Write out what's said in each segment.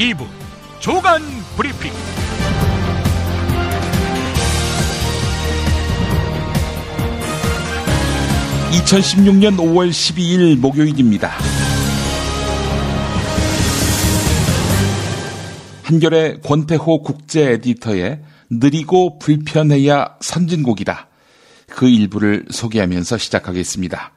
2부 조간 브리핑. (2016년 5월 12일) 목요일입니다. 한겨레 권태호 국제 에디터의 느리고 불편해야 선진국이다, 그 일부를 소개하면서 시작하겠습니다.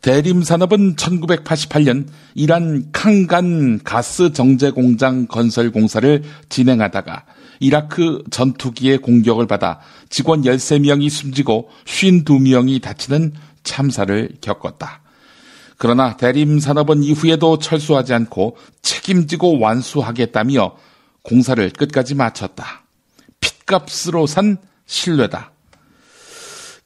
대림산업은 1988년 이란 칸간 가스 정제 공장 건설 공사를 진행하다가 이라크 전투기의 공격을 받아 직원 13명이 숨지고 52명이 다치는 참사를 겪었다. 그러나 대림산업은 이후에도 철수하지 않고 책임지고 완수하겠다며 공사를 끝까지 마쳤다. 핏값으로 산 신뢰다.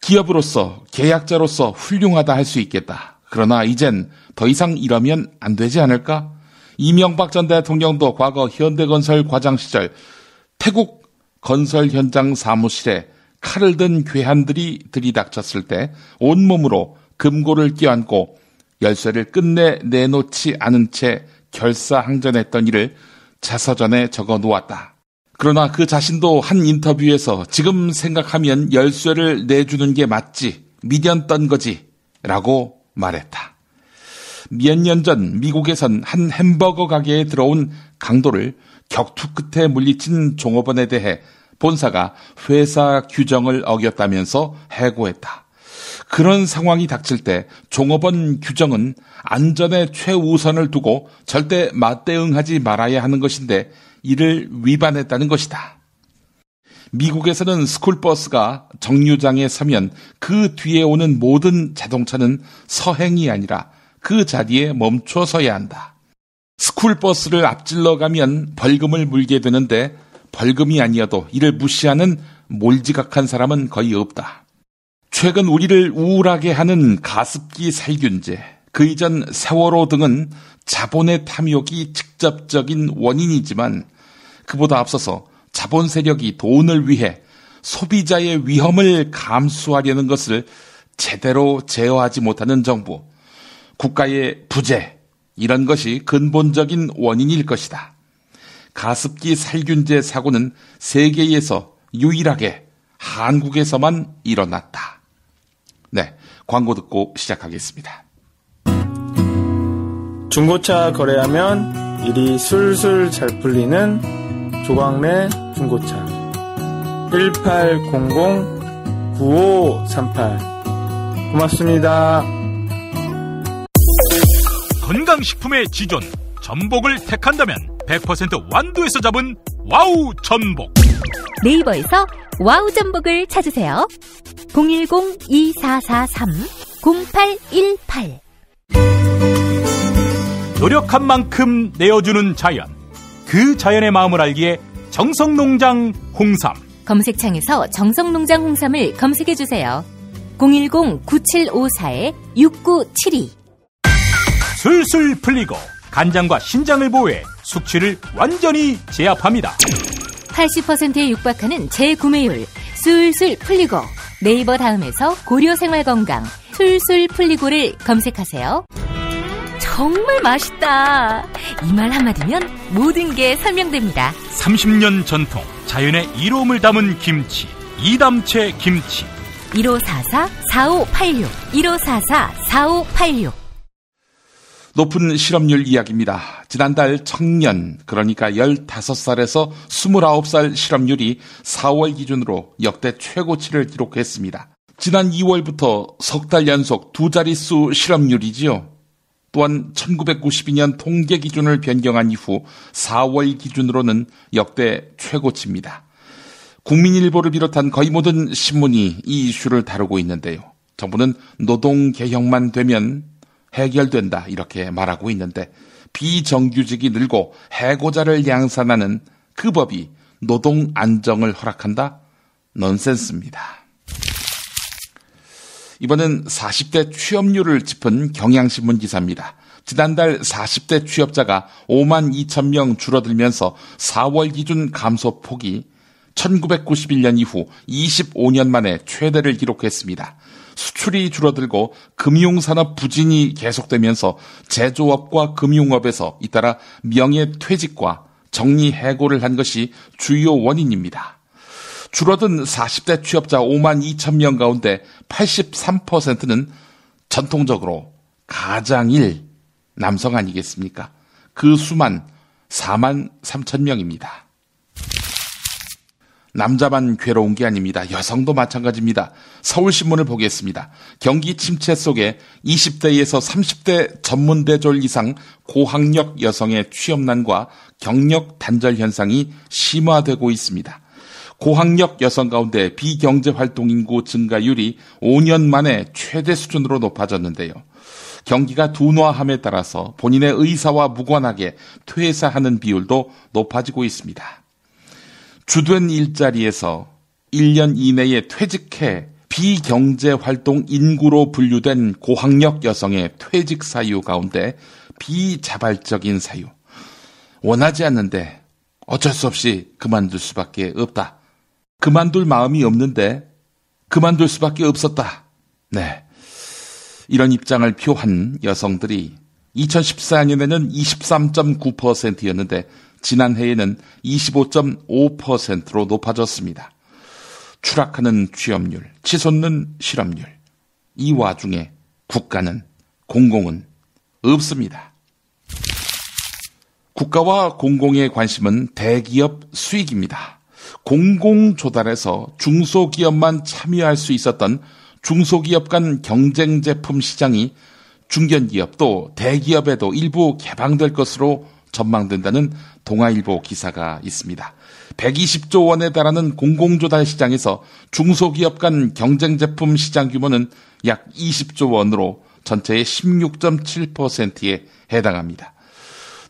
기업으로서, 계약자로서 훌륭하다 할 수 있겠다. 그러나 이젠 더 이상 이러면 안 되지 않을까? 이명박 전 대통령도 과거 현대건설 과장 시절 태국 건설 현장 사무실에 칼을 든 괴한들이 들이닥쳤을 때 온몸으로 금고를 껴안고 열쇠를 끝내 내놓지 않은 채 결사항전했던 일을 자서전에 적어 놓았다. 그러나 그 자신도 한 인터뷰에서 지금 생각하면 열쇠를 내주는 게 맞지, 미련 떤 거지 라고 말했다. 몇 년 전 미국에선 한 햄버거 가게에 들어온 강도를 격투 끝에 물리친 종업원에 대해 본사가 회사 규정을 어겼다면서 해고했다. 그런 상황이 닥칠 때 종업원 규정은 안전에 최우선을 두고 절대 맞대응하지 말아야 하는 것인데 이를 위반했다는 것이다. 미국에서는 스쿨버스가 정류장에 서면 그 뒤에 오는 모든 자동차는 서행이 아니라 그 자리에 멈춰 서야 한다. 스쿨버스를 앞질러 가면 벌금을 물게 되는데 벌금이 아니어도 이를 무시하는 몰지각한 사람은 거의 없다. 최근 우리를 우울하게 하는 가습기 살균제, 그 이전 세월호 등은 자본의 탐욕이 직접적인 원인이지만 그보다 앞서서 자본 세력이 돈을 위해 소비자의 위험을 감수하려는 것을 제대로 제어하지 못하는 정부, 국가의 부재, 이런 것이 근본적인 원인일 것이다. 가습기 살균제 사고는 세계에서 유일하게 한국에서만 일어났다. 네, 광고 듣고 시작하겠습니다. 중고차 거래하면 일이 술술 잘 풀리는 조광래 중고차 1800-9538 고맙습니다. 건강식품의 지존 전복을 택한다면 100% 완도에서 잡은 와우 전복. 네이버에서 와우 전복을 찾으세요. 010-2443-0818. 노력한 만큼 내어주는 자연, 그 자연의 마음을 알기에 정성농장 홍삼. 검색창에서 정성농장 홍삼을 검색해주세요. 010-9754-6972. 술술 풀리고 간장과 신장을 보호해 숙취를 완전히 제압합니다. 80%에 육박하는 재구매율, 술술 풀리고. 네이버 다음에서 고려생활건강 술술 풀리고를 검색하세요. 정말 맛있다. 이 말 한마디면 모든 게 설명됩니다. 30년 전통 자연의 이로움을 담은 김치, 이담채 김치. 1544-4586 1544-4586. 높은 실업률 이야기입니다. 지난달 청년, 그러니까 15살에서 29살 실업률이 4월 기준으로 역대 최고치를 기록했습니다. 지난 2월부터 석 달 연속 두 자릿수 실업률이지요. 또한 1992년 통계 기준을 변경한 이후 4월 기준으로는 역대 최고치입니다. 국민일보를 비롯한 거의 모든 신문이 이 이슈를 다루고 있는데요. 정부는 노동개혁만 되면 해결된다 이렇게 말하고 있는데 비정규직이 늘고 해고자를 양산하는 그 법이 노동 안정을 허락한다? 넌센스입니다. 이번은 40대 취업률을 짚은 경향신문 기사입니다. 지난달 40대 취업자가 5만 2천 명 줄어들면서 4월 기준 감소폭이 1991년 이후 25년 만에 최대를 기록했습니다. 수출이 줄어들고 금융산업 부진이 계속되면서 제조업과 금융업에서 잇따라 명예퇴직과 정리해고를 한 것이 주요 원인입니다. 줄어든 40대 취업자 5만 2천 명 가운데 83%는 전통적으로 가장일 남성 아니겠습니까? 그 수만 4만 3천 명입니다. 남자만 괴로운 게 아닙니다. 여성도 마찬가지입니다. 서울신문을 보겠습니다. 경기 침체 속에 20대에서 30대 전문대졸 이상 고학력 여성의 취업난과 경력 단절 현상이 심화되고 있습니다. 고학력 여성 가운데 비경제활동 인구 증가율이 5년 만에 최대 수준으로 높아졌는데요. 경기가 둔화함에 따라서 본인의 의사와 무관하게 퇴사하는 비율도 높아지고 있습니다. 주된 일자리에서 1년 이내에 퇴직해 비경제활동 인구로 분류된 고학력 여성의 퇴직 사유 가운데 비자발적인 사유, 원하지 않는데 어쩔 수 없이 그만둘 수밖에 없다. 그만둘 마음이 없는데 그만둘 수밖에 없었다. 네, 이런 입장을 표한 여성들이 2014년에는 23.9%였는데 지난해에는 25.5%로 높아졌습니다. 추락하는 취업률, 치솟는 실업률. 이 와중에 국가는, 공공은 없습니다. 국가와 공공의 관심은 대기업 수익입니다. 공공조달에서 중소기업만 참여할 수 있었던 중소기업 간 경쟁 제품 시장이 중견기업 또 대기업에도 일부 개방될 것으로 전망된다는 동아일보 기사가 있습니다. 120조 원에 달하는 공공조달 시장에서 중소기업 간 경쟁 제품 시장 규모는 약 20조 원으로 전체의 16.7%에 해당합니다.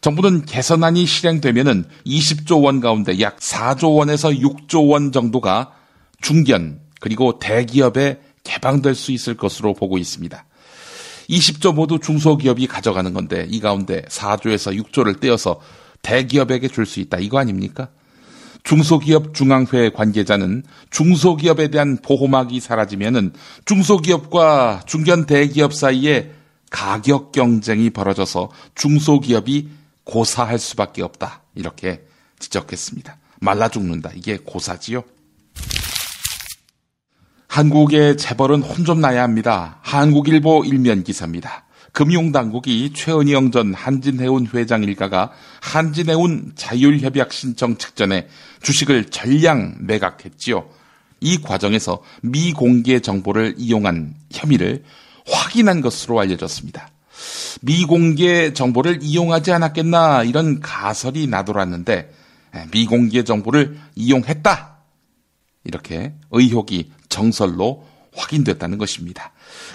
정부는 개선안이 실행되면은 20조 원 가운데 약 4조 원에서 6조 원 정도가 중견 그리고 대기업에 개방될 수 있을 것으로 보고 있습니다. 20조 모두 중소기업이 가져가는 건데 이 가운데 4조에서 6조를 떼어서 대기업에게 줄 수 있다. 이거 아닙니까? 중소기업 중앙회 관계자는 중소기업에 대한 보호막이 사라지면은 중소기업과 중견 대기업 사이에 가격 경쟁이 벌어져서 중소기업이 고사할 수밖에 없다. 이렇게 지적했습니다. 말라 죽는다. 이게 고사지요. 한국의 재벌은 혼 좀 나야 합니다. 한국일보 일면 기사입니다. 금융당국이 최은영 전 한진해운 회장 일가가 한진해운 자율협약 신청 직전에 주식을 전량 매각했지요. 이 과정에서 미공개 정보를 이용한 혐의를 확인한 것으로 알려졌습니다. 미공개 정보를 이용하지 않았겠나 이런 가설이 나돌았는데 미공개 정보를 이용했다. 이렇게 의혹이 정설로 확인됐다는 것입니다.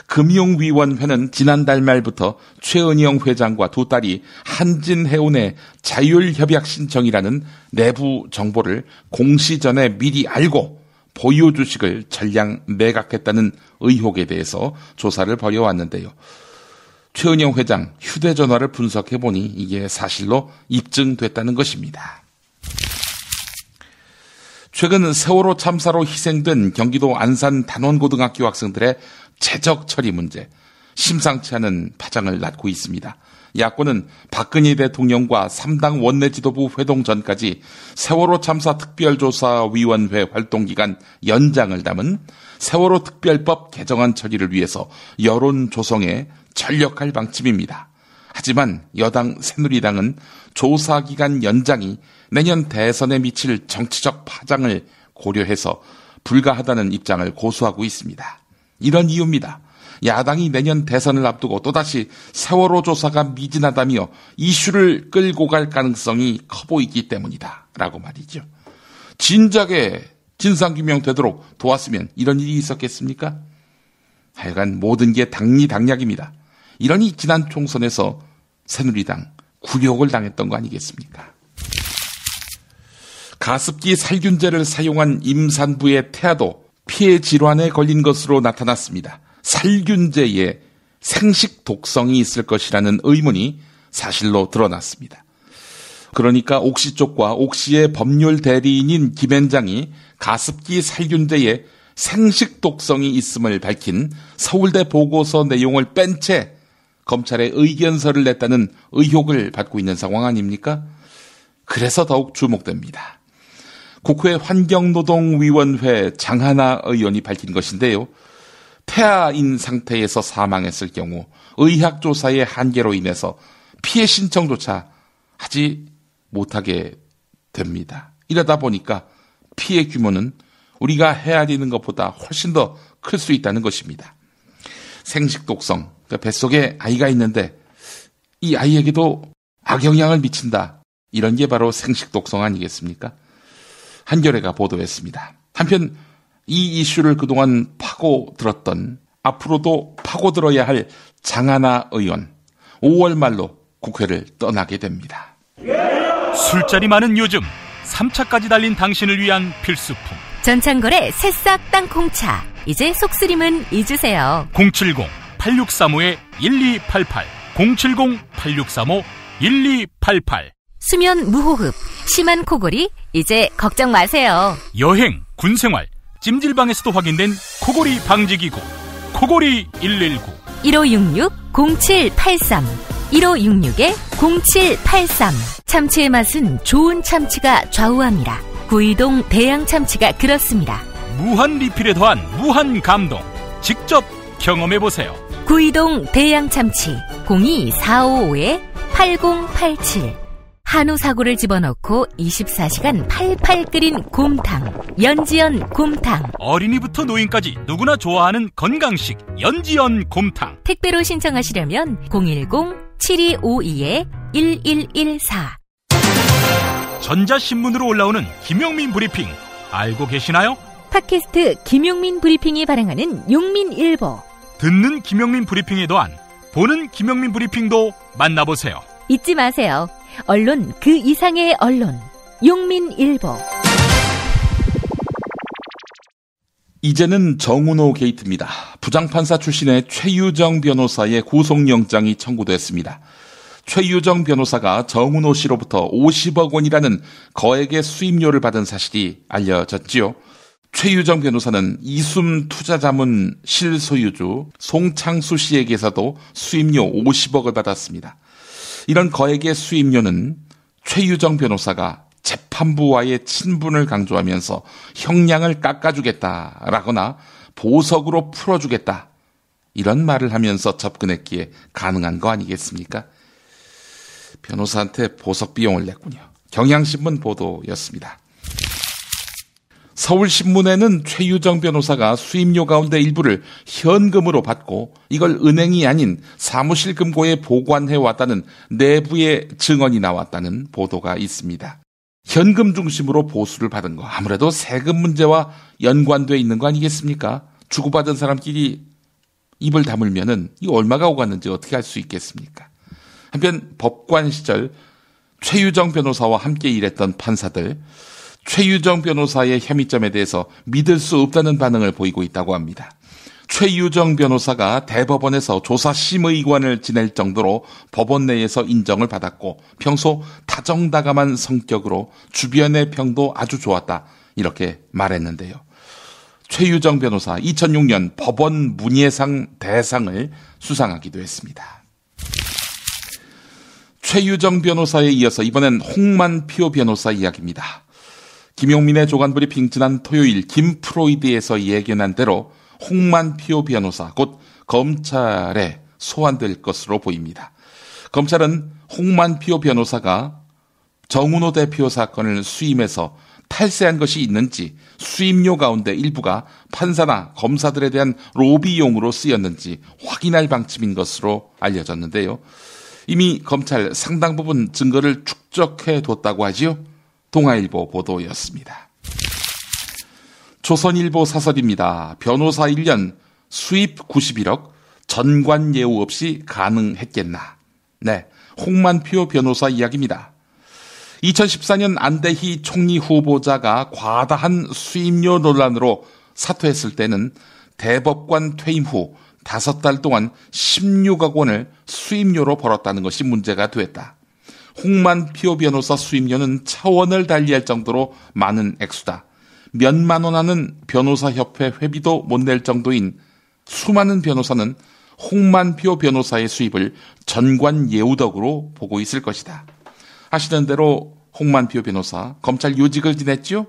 금융위원회는 지난달 말부터 최은영 회장과 두 딸이 한진해운의 자율협약 신청이라는 내부 정보를 공시 전에 미리 알고 보유 주식을 전량 매각했다는 의혹에 대해서 조사를 벌여왔는데요. 최은영 회장 휴대전화를 분석해보니 이게 사실로 입증됐다는 것입니다. 최근 세월호 참사로 희생된 경기도 안산 단원고등학교 학생들의 재적 처리 문제, 심상치 않은 파장을 낳고 있습니다. 야권은 박근혜 대통령과 3당 원내지도부 회동 전까지 세월호 참사 특별조사위원회 활동기간 연장을 담은 세월호 특별법 개정안 처리를 위해서 여론 조성에 전력할 방침입니다. 하지만 여당 새누리당은 조사기간 연장이 내년 대선에 미칠 정치적 파장을 고려해서 불가하다는 입장을 고수하고 있습니다. 이런 이유입니다. 야당이 내년 대선을 앞두고 또다시 세월호 조사가 미진하다며 이슈를 끌고 갈 가능성이 커 보이기 때문이다. 라고 말이죠. 진작에 진상규명 되도록 도왔으면 이런 일이 있었겠습니까? 하여간 모든 게 당리당략입니다. 이러니 지난 총선에서 새누리당 굴욕을 당했던 거 아니겠습니까? 가습기 살균제를 사용한 임산부의 태아도 피해 질환에 걸린 것으로 나타났습니다. 살균제에 생식 독성이 있을 것이라는 의문이 사실로 드러났습니다. 그러니까 옥시 쪽과 옥시의 법률 대리인인 김앤장이 가습기 살균제에 생식 독성이 있음을 밝힌 서울대 보고서 내용을 뺀 채 검찰에 의견서를 냈다는 의혹을 받고 있는 상황 아닙니까? 그래서 더욱 주목됩니다. 국회 환경노동위원회 장하나 의원이 밝힌 것인데요. 폐하인 상태에서 사망했을 경우 의학조사의 한계로 인해서 피해 신청조차 하지 못하게 됩니다. 이러다 보니까 피해 규모는 우리가 헤아리는 것보다 훨씬 더 클 수 있다는 것입니다. 생식독성, 그러니까 뱃속에 아이가 있는데 이 아이에게도 악영향을 미친다. 이런 게 바로 생식독성 아니겠습니까? 한겨레가 보도했습니다. 한편 이 이슈를 그동안 파고들었던, 앞으로도 파고들어야 할 장하나 의원, 5월 말로 국회를 떠나게 됩니다. 술자리 많은 요즘 3차까지 달린 당신을 위한 필수품, 전창걸의 새싹 땅콩차. 이제 속쓰림은 잊으세요. 070-8635-1288 070-8635-1288. 수면 무호흡, 심한 코골이 이제 걱정 마세요. 여행, 군생활, 찜질방에서도 확인된 코골이 방지기구 코골이 119 1566-0783 1566-0783. 참치의 맛은 좋은 참치가 좌우합니다. 구이동 대양 참치가 그렇습니다. 무한 리필에 더한 무한 감동, 직접 경험해보세요. 구이동 대양 참치 02-455-8087. 한우 사고를 집어넣고 24시간 팔팔 끓인 곰탕, 연지연 곰탕. 어린이부터 노인까지 누구나 좋아하는 건강식 연지연 곰탕. 택배로 신청하시려면 010-7252-1114. 전자신문으로 올라오는 김용민 브리핑 알고 계시나요? 팟캐스트 김용민 브리핑이 발행하는 용민일보. 듣는 김용민 브리핑에 더한 보는 김용민 브리핑도 만나보세요. 잊지 마세요. 언론 그 이상의 언론. 용민일보. 이제는 정운호 게이트입니다. 부장판사 출신의 최유정 변호사의 구속영장이 청구됐습니다. 최유정 변호사가 정운호 씨로부터 50억 원이라는 거액의 수임료를 받은 사실이 알려졌지요. 최유정 변호사는 이숨 투자자문 실소유주 송창수 씨에게서도 수임료 50억을 받았습니다. 이런 거액의 수임료는 최유정 변호사가 재판부와의 친분을 강조하면서 형량을 깎아주겠다라거나 보석으로 풀어주겠다, 이런 말을 하면서 접근했기에 가능한 거 아니겠습니까? 변호사한테 보석 비용을 냈군요. 경향신문 보도였습니다. 서울신문에는 최유정 변호사가 수임료 가운데 일부를 현금으로 받고 이걸 은행이 아닌 사무실 금고에 보관해왔다는 내부의 증언이 나왔다는 보도가 있습니다. 현금 중심으로 보수를 받은 거, 아무래도 세금 문제와 연관되어 있는 거 아니겠습니까? 주고받은 사람끼리 입을 다물면은 이 얼마가 오갔는지 어떻게 알 수 있겠습니까? 한편 법관 시절 최유정 변호사와 함께 일했던 판사들, 최유정 변호사의 혐의점에 대해서 믿을 수 없다는 반응을 보이고 있다고 합니다. 최유정 변호사가 대법원에서 조사심의관을 지낼 정도로 법원 내에서 인정을 받았고 평소 다정다감한 성격으로 주변의 평도 아주 좋았다, 이렇게 말했는데요. 최유정 변호사 2006년 법원 문예상 대상을 수상하기도 했습니다. 최유정 변호사에 이어서 이번엔 홍만표 변호사 이야기입니다. 김용민의 조간브리핑 지난 토요일 김프로이드에서 예견한 대로 홍만표 변호사 곧 검찰에 소환될 것으로 보입니다. 검찰은 홍만표 변호사가 정운호 대표 사건을 수임해서 탈세한 것이 있는지, 수임료 가운데 일부가 판사나 검사들에 대한 로비용으로 쓰였는지 확인할 방침인 것으로 알려졌는데요. 이미 검찰 상당 부분 증거를 축적해뒀다고 하지요. 동아일보 보도였습니다. 조선일보 사설입니다. 변호사 1년 수입 91억, 전관 예우 없이 가능했겠나. 네, 홍만표 변호사 이야기입니다. 2014년 안대희 총리 후보자가 과다한 수임료 논란으로 사퇴했을 때는 대법관 퇴임 후 5달 동안 16억 원을 수임료로 벌었다는 것이 문제가 됐다. 홍만표 변호사 수임료는 차원을 달리할 정도로 많은 액수다. 몇만 원 하는 변호사협회 회비도 못 낼 정도인 수많은 변호사는 홍만표 변호사의 수입을 전관 예우덕으로 보고 있을 것이다. 하시는 대로 홍만표 변호사 검찰 요직을 지냈죠?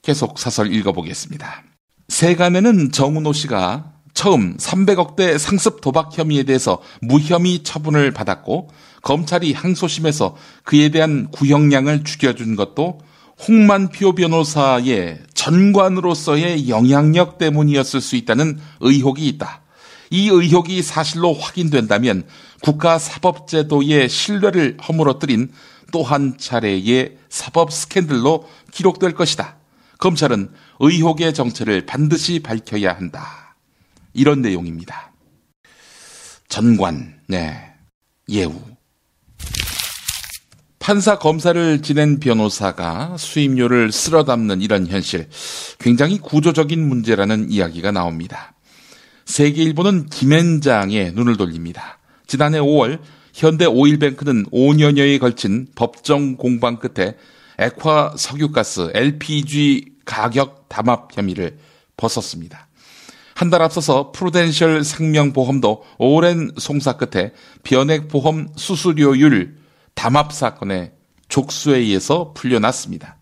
계속 사설 읽어보겠습니다. 세간에는 정은호 씨가 처음 300억대 상습 도박 혐의에 대해서 무혐의 처분을 받았고 검찰이 항소심에서 그에 대한 구형량을 줄여준 것도 홍만표 변호사의 전관으로서의 영향력 때문이었을 수 있다는 의혹이 있다. 이 의혹이 사실로 확인된다면 국가사법제도의 신뢰를 허물어뜨린 또 한 차례의 사법 스캔들로 기록될 것이다. 검찰은 의혹의 정체를 반드시 밝혀야 한다. 이런 내용입니다. 전관, 예우. 판사 검사를 지낸 변호사가 수임료를 쓸어 담는 이런 현실, 굉장히 구조적인 문제라는 이야기가 나옵니다. 세계일보는 김앤장에 눈을 돌립니다. 지난해 5월 현대 오일뱅크는 5년여에 걸친 법정 공방 끝에 액화 석유가스 LPG 가격 담합 혐의를 벗었습니다. 한 달 앞서서 프루덴셜 생명보험도 오랜 송사 끝에 변액보험 수수료율 담합 사건의 족수에 의해서 풀려났습니다.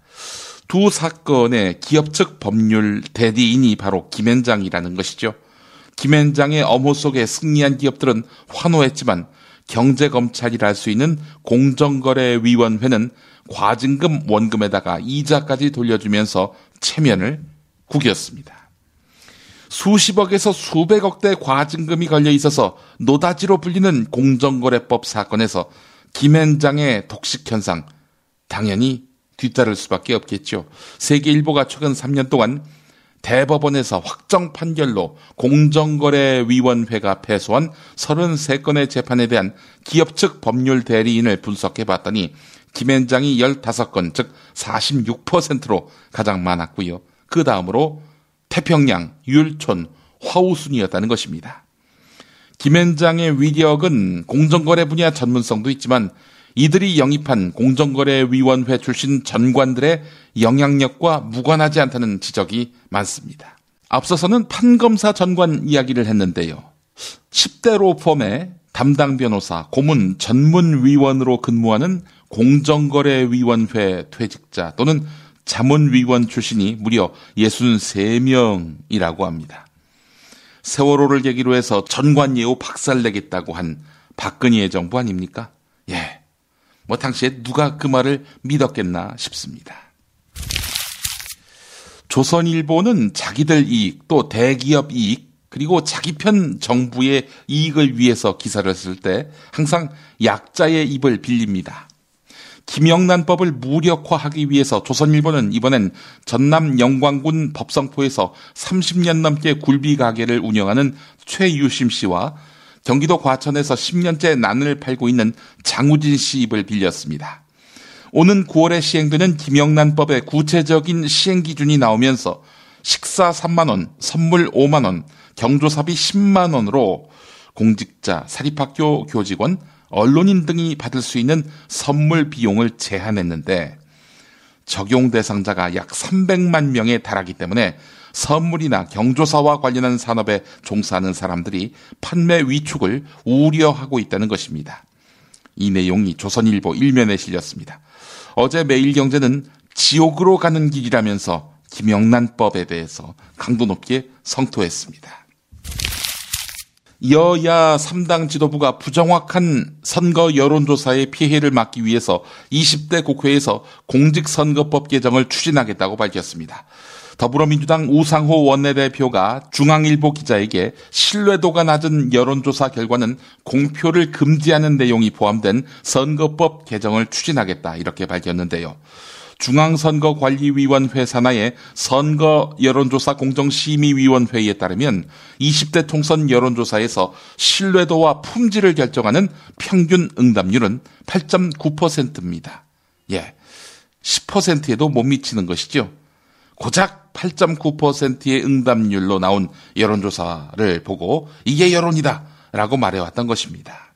두 사건의 기업 측 법률 대리인이 바로 김앤장이라는 것이죠. 김앤장의 엄호 속에 승리한 기업들은 환호했지만 경제검찰이라 할 수 있는 공정거래위원회는 과징금 원금에다가 이자까지 돌려주면서 체면을 구겼습니다. 수십억에서 수백억대 과징금이 걸려 있어서 노다지로 불리는 공정거래법 사건에서 김앤장의 독식 현상 당연히 뒤따를 수밖에 없겠죠. 세계일보가 최근 3년 동안 대법원에서 확정 판결로 공정거래위원회가 패소한 33건의 재판에 대한 기업 측 법률 대리인을 분석해봤더니 김앤장이 15건, 즉 46%로 가장 많았고요. 그 다음으로 태평양, 율촌, 화우순이었다는 것입니다. 김앤장의 위력은 공정거래 분야 전문성도 있지만 이들이 영입한 공정거래위원회 출신 전관들의 영향력과 무관하지 않다는 지적이 많습니다. 앞서서는 판검사 전관 이야기를 했는데요. 10대 로펌의 담당 변호사, 고문 전문위원으로 근무하는 공정거래위원회 퇴직자 또는 자문위원 출신이 무려 63명이라고 합니다. 세월호를 계기로 해서 전관예우 박살내겠다고 한 박근혜의 정부 아닙니까? 당시에 누가 그 말을 믿었겠나 싶습니다. 조선일보는 자기들 이익, 또 대기업 이익, 그리고 자기 편 정부의 이익을 위해서 기사를 쓸 때 항상 약자의 입을 빌립니다. 김영란법을 무력화하기 위해서 조선일보는 이번엔 전남 영광군 법성포에서 30년 넘게 굴비 가게를 운영하는 최유심 씨와 경기도 과천에서 10년째 난을 팔고 있는 장우진 씨 입을 빌렸습니다. 오는 9월에 시행되는 김영란법의 구체적인 시행 기준이 나오면서 식사 3만 원, 선물 5만 원, 경조사비 10만 원으로 공직자, 사립학교 교직원, 언론인 등이 받을 수 있는 선물 비용을 제한했는데 적용 대상자가 약 300만 명에 달하기 때문에 선물이나 경조사와 관련한 산업에 종사하는 사람들이 판매 위축을 우려하고 있다는 것입니다. 이 내용이 조선일보 1면에 실렸습니다. 어제 매일경제는 지옥으로 가는 길이라면서 김영란법에 대해서 강도 높게 성토했습니다. 여야 3당 지도부가 부정확한 선거 여론조사의 피해를 막기 위해서 20대 국회에서 공직선거법 개정을 추진하겠다고 밝혔습니다. 더불어민주당 우상호 원내대표가 중앙일보 기자에게 신뢰도가 낮은 여론조사 결과는 공표를 금지하는 내용이 포함된 선거법 개정을 추진하겠다 이렇게 밝혔는데요. 중앙선거관리위원회 산하의 선거 여론조사 공정심의위원회에 따르면 20대 총선 여론조사에서 신뢰도와 품질을 결정하는 평균 응답률은 8.9%입니다. 10%에도 못 미치는 것이죠. 고작 8.9%의 응답률로 나온 여론조사를 보고 이게 여론이다 라고 말해왔던 것입니다.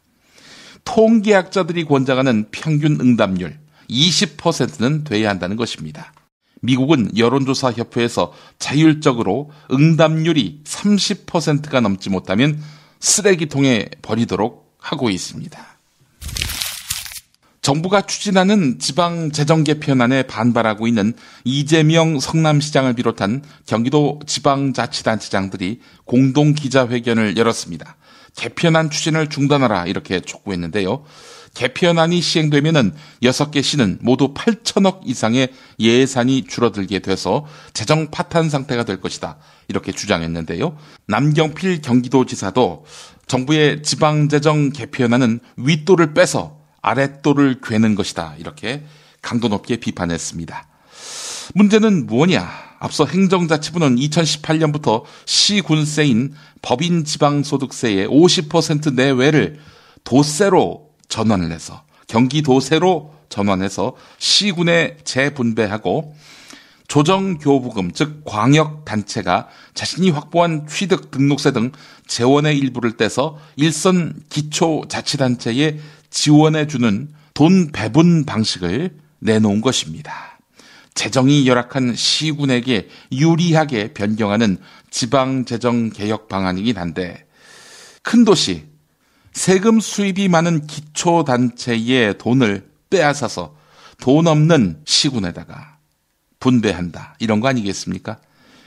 통계학자들이 권장하는 평균 응답률 20%는 돼야 한다는 것입니다. 미국은 여론조사협회에서 자율적으로 응답률이 30%가 넘지 못하면 쓰레기통에 버리도록 하고 있습니다. 정부가 추진하는 지방 재정 개편안에 반발하고 있는 이재명 성남시장을 비롯한 경기도 지방자치단체장들이 공동 기자회견을 열었습니다. 개편안 추진을 중단하라 이렇게 촉구했는데요. 개편안이 시행되면은 6개 시는 모두 8천억 이상의 예산이 줄어들게 돼서 재정 파탄 상태가 될 것이다 이렇게 주장했는데요. 남경필 경기도지사도 정부의 지방재정 개편안은 윗도를 빼서 아랫도를 괴는 것이다 이렇게 강도 높게 비판했습니다. 문제는 뭐냐? 앞서 행정자치부는 2018년부터 시군세인 법인 지방소득세의 50% 내외를 도세로 전환을 해서 경기도세로 전환해서 시군에 재분배하고 조정교부금 즉 광역단체가 자신이 확보한 취득 등록세 등 재원의 일부를 떼서 일선 기초자치단체에 지원해주는 돈 배분 방식을 내놓은 것입니다. 재정이 열악한 시군에게 유리하게 변경하는 지방재정개혁 방안이긴 한데 큰 도시 세금 수입이 많은 기초단체의 돈을 빼앗아서 돈 없는 시군에다가 분배한다 이런 거 아니겠습니까?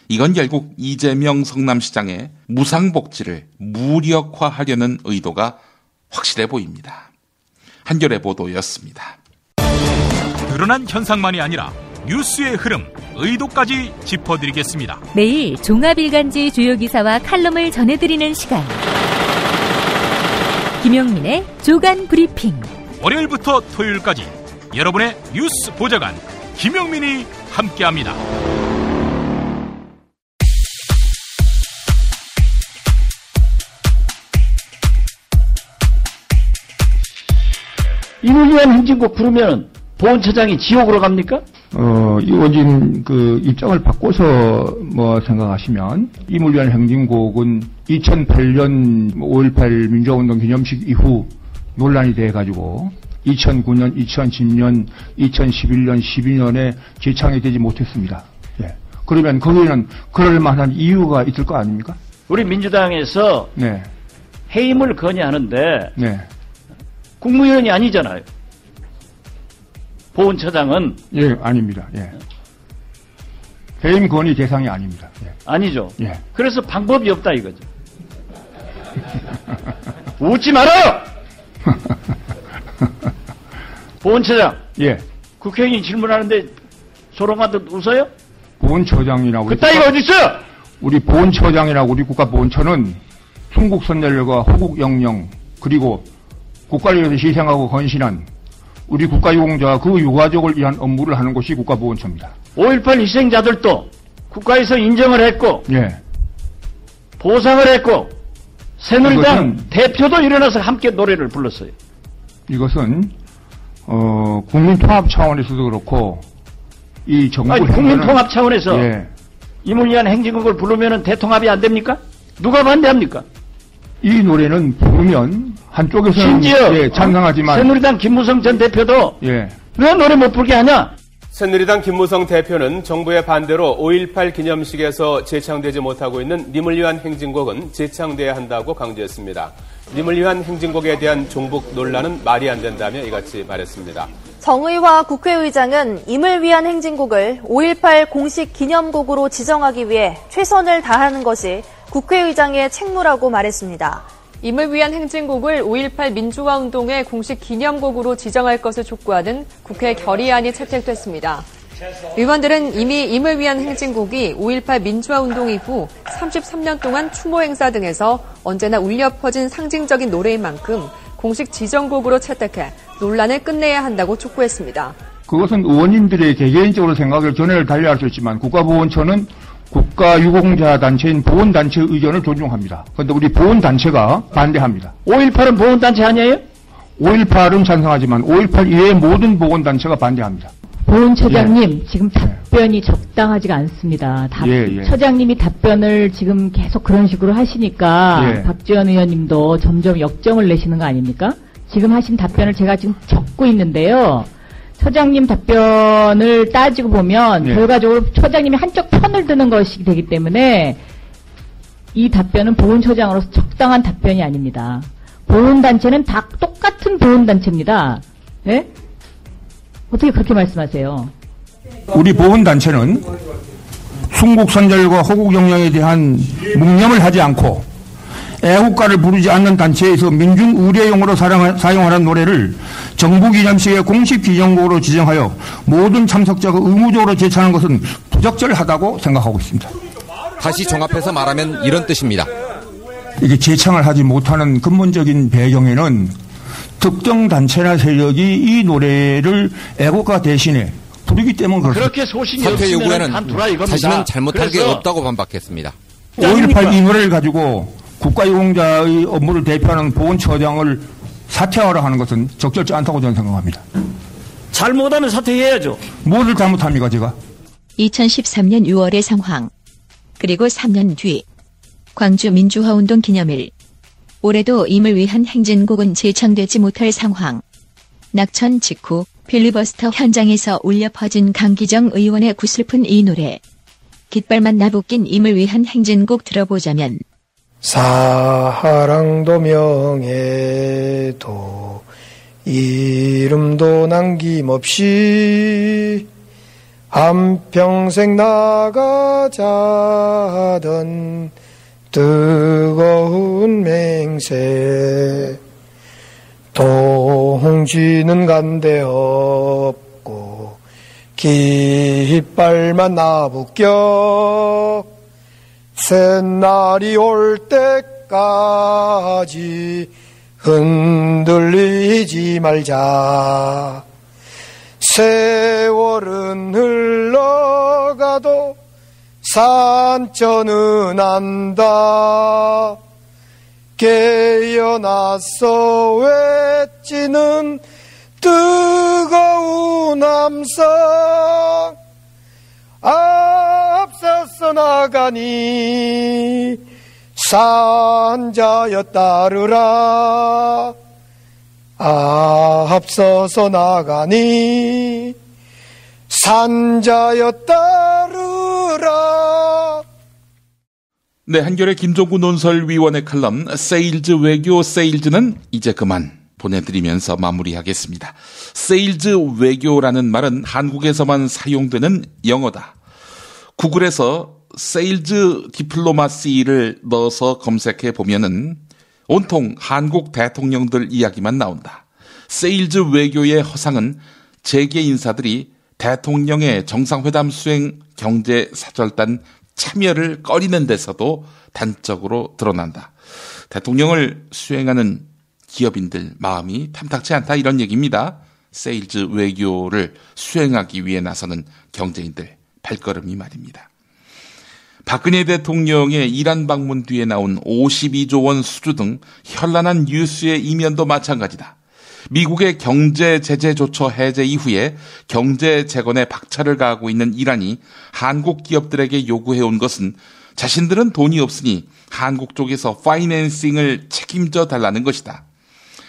이건 결국 이재명 성남시장의 무상복지를 무력화하려는 의도가 확실해 보입니다. 한겨레 보도였습니다. 드러난 현상만이 아니라 뉴스의 흐름, 의도까지 짚어드리겠습니다. 매일 종합일간지 주요 기사와 칼럼을 전해드리는 시간. 김용민의 조간 브리핑. 월요일부터 토요일까지 여러분의 뉴스 보좌관 김용민이 함께합니다. 이물리한 행진곡 부르면 보훈처장이 지옥으로 갑니까? 이원진 입장을 바꿔서 생각하시면 이물리한 행진곡은 2008년 5.18 민주화운동 기념식 이후 논란이 돼가지고 2009년, 2010년, 2011년, 12년에 재창이 되지 못했습니다. 예. 그러면 거기에는 그럴 만한 이유가 있을 거 아닙니까? 우리 민주당에서 네. 해임을 건의하는데 네. 국무위원이 아니잖아요. 보훈처장은 예, 아닙니다. 예. 해임 건의 대상이 아닙니다. 예. 아니죠. 예. 그래서 방법이 없다 이거죠. 웃지 마라! 보훈처장. 예. 국회의원이 질문하는데 조롱하듯 웃어요? 보훈처장이라고. 그따위가 어딨어? 우리 보훈처장이라고 우리 국가보훈처는 순국선열과 호국영령 그리고 국가를 위해서 희생하고 헌신한 우리 국가유공자와 그 유가족을 위한 업무를 하는 곳이 국가보훈처입니다. 5.18 희생자들도 국가에서 인정을 했고 예. 보상을 했고 새누리당 대표도 일어나서 함께 노래를 불렀어요. 이것은 국민통합 차원에서도 그렇고 이 정부 국민통합 차원에서 예. 이물리한 행진곡을 부르면 대통합이 안 됩니까? 누가 반대합니까? 이 노래는 부르면 한쪽에서는 심지어 예, 찬성하지만 새누리당 김무성 전 대표도 예. 왜 노래 못 부르게 하냐? 새누리당 김무성 대표는 정부의 반대로 5.18 기념식에서 제창되지 못하고 있는 님을 위한 행진곡은 제창돼야 한다고 강조했습니다. 님을 위한 행진곡에 대한 종북 논란은 말이 안 된다며 이같이 말했습니다. 정의화 국회의장은 임을 위한 행진곡을 5.18 공식 기념곡으로 지정하기 위해 최선을 다하는 것이 국회의장의 책무라고 말했습니다. 임을 위한 행진곡을 5.18 민주화운동의 공식 기념곡으로 지정할 것을 촉구하는 국회 결의안이 채택됐습니다. 의원들은 이미 임을 위한 행진곡이 5.18 민주화운동 이후 33년 동안 추모 행사 등에서 언제나 울려 퍼진 상징적인 노래인 만큼 공식 지정곡으로 채택해 논란을 끝내야 한다고 촉구했습니다. 그것은 의원님들의 개개인적으로 생각을 견해를 달리할 수 있지만 국가보훈처는 국가유공자 단체인 보훈단체의 의견을 존중합니다. 그런데 우리 보훈단체가 반대합니다. 5.18은 보훈단체 아니에요? 5.18은 찬성하지만 5.18 이외의 모든 보훈단체가 반대합니다. 보훈처장님, 지금 답변이 적당하지가 않습니다. 처장님이 답변을 지금 계속 그런 식으로 하시니까 박지원 의원님도 점점 역정을 내시는 거 아닙니까? 지금 하신 답변을 제가 지금 적고 있는데요. 처장님 답변을 따지고 보면 결과적으로 처장님이 한쪽 편을 드는 것이 되기 때문에 이 답변은 보훈처장으로서 적당한 답변이 아닙니다. 보훈단체는 다 똑같은 보훈단체입니다. 네? 어떻게 그렇게 말씀하세요? 우리 보훈단체는 순국선열과 호국영령에 대한 묵념을 하지 않고 애국가를 부르지 않는 단체에서 민중의례용으로 사용하는 노래를 정부기념식의 공식 기념곡으로 지정하여 모든 참석자가 의무적으로 제창하는 것은 부적절하다고 생각하고 있습니다. 다시 종합해서 말하면 이런 뜻입니다. 이게 제창을 하지 못하는 근본적인 배경에는 특정 단체나 세력이 이 노래를 애국가 대신에 부르기 때문에 그렇습니다. 그렇게 소신이 사퇴 요구에는 이겁니다. 다시는 잘못할 게 없다고 반박했습니다. 5.18 이 노래를 가지고 국가유공자의 업무를 대표하는 보훈처장을 사퇴하라 하는 것은 적절치 않다고 저는 생각합니다. 잘못하면 사퇴해야죠. 무엇을 잘못합니까 제가? 2013년 6월의 상황, 그리고 3년 뒤 광주 민주화운동 기념일, 올해도 임을 위한 행진곡은 제창되지 못할 상황. 낙천 직후 필리버스터 현장에서 울려 퍼진 강기정 의원의 구슬픈 이 노래. 깃발만 나부낀 임을 위한 행진곡 들어보자면 사랑도 명예도 이름도 남김없이 한평생 나가자던 뜨거운 맹세 동지는 간데 없고 깃발만 나부껴 새날이 올 때까지 흔들리지 말자. 세월은 흘러가도 산전은 안다. 깨어나서 외치는 뜨거운 함성 앞서서 나가니 산자여 따르라. 앞서서 나가니 산자여 따르라. 네, 한겨레 김종구 논설위원의 칼럼 세일즈 외교 세일즈는 이제 그만 보내드리면서 마무리하겠습니다. 세일즈 외교라는 말은 한국에서만 사용되는 영어다. 구글에서 세일즈 디플로마시를 넣어서 검색해 보면은 온통 한국 대통령들 이야기만 나온다. 세일즈 외교의 허상은 재계 인사들이 대통령의 정상회담 수행 경제사절단 참여를 꺼리는 데서도 단적으로 드러난다. 대통령을 수행하는 기업인들 마음이 탐탁치 않다 이런 얘기입니다. 세일즈 외교를 수행하기 위해 나서는 경제인들 발걸음이 말입니다. 박근혜 대통령의 이란 방문 뒤에 나온 52조 원 수주 등 현란한 뉴스의 이면도 마찬가지다. 미국의 경제 제재 조처 해제 이후에 경제 재건에 박차를 가하고 있는 이란이 한국 기업들에게 요구해온 것은 자신들은 돈이 없으니 한국 쪽에서 파이낸싱을 책임져 달라는 것이다.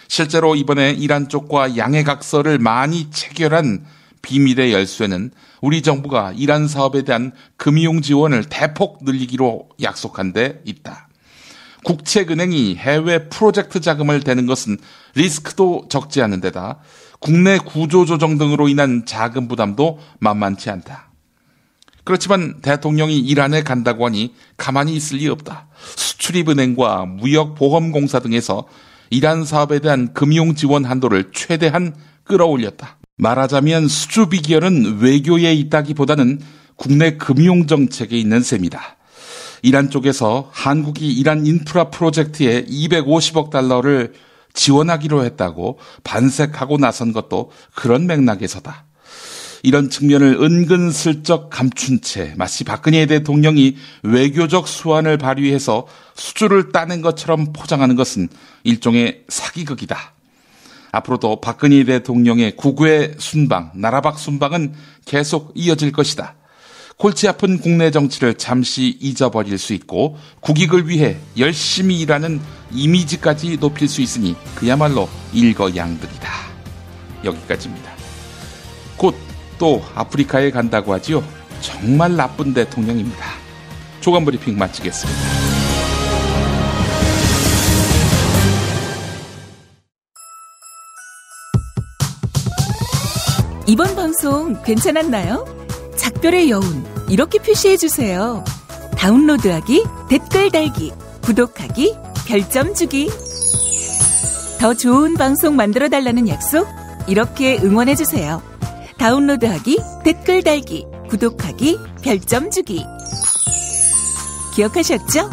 실제로 이번에 이란 쪽과 양해각서를 많이 체결한 비밀의 열쇠는 우리 정부가 이란 사업에 대한 금융 지원을 대폭 늘리기로 약속한 데 있다. 국책은행이 해외 프로젝트 자금을 대는 것은 리스크도 적지 않은 데다 국내 구조조정 등으로 인한 자금 부담도 만만치 않다. 그렇지만 대통령이 이란에 간다고 하니 가만히 있을 리 없다. 수출입은행과 무역보험공사 등에서 이란 사업에 대한 금융 지원 한도를 최대한 끌어올렸다. 말하자면 수주 비결은 외교에 있다기보다는 국내 금융정책에 있는 셈이다. 이란 쪽에서 한국이 이란 인프라 프로젝트에 250억 달러를 지원하기로 했다고 반색하고 나선 것도 그런 맥락에서다. 이런 측면을 은근슬쩍 감춘 채 마치 박근혜 대통령이 외교적 수완을 발휘해서 수주를 따낸 것처럼 포장하는 것은 일종의 사기극이다. 앞으로도 박근혜 대통령의 국외 순방, 나라박 순방은 계속 이어질 것이다. 골치 아픈 국내 정치를 잠시 잊어버릴 수 있고 국익을 위해 열심히 일하는 이미지까지 높일 수 있으니 그야말로 일거양득이다. 여기까지입니다. 곧 또 아프리카에 간다고 하지요. 정말 나쁜 대통령입니다. 조간브리핑 마치겠습니다. 이번 방송 괜찮았나요? 작별의 여운 이렇게 표시해주세요. 다운로드하기, 댓글 달기, 구독하기, 별점 주기. 더 좋은 방송 만들어달라는 약속 이렇게 응원해주세요. 다운로드하기, 댓글 달기, 구독하기, 별점 주기. 기억하셨죠?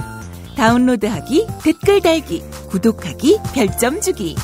다운로드하기, 댓글 달기, 구독하기, 별점 주기.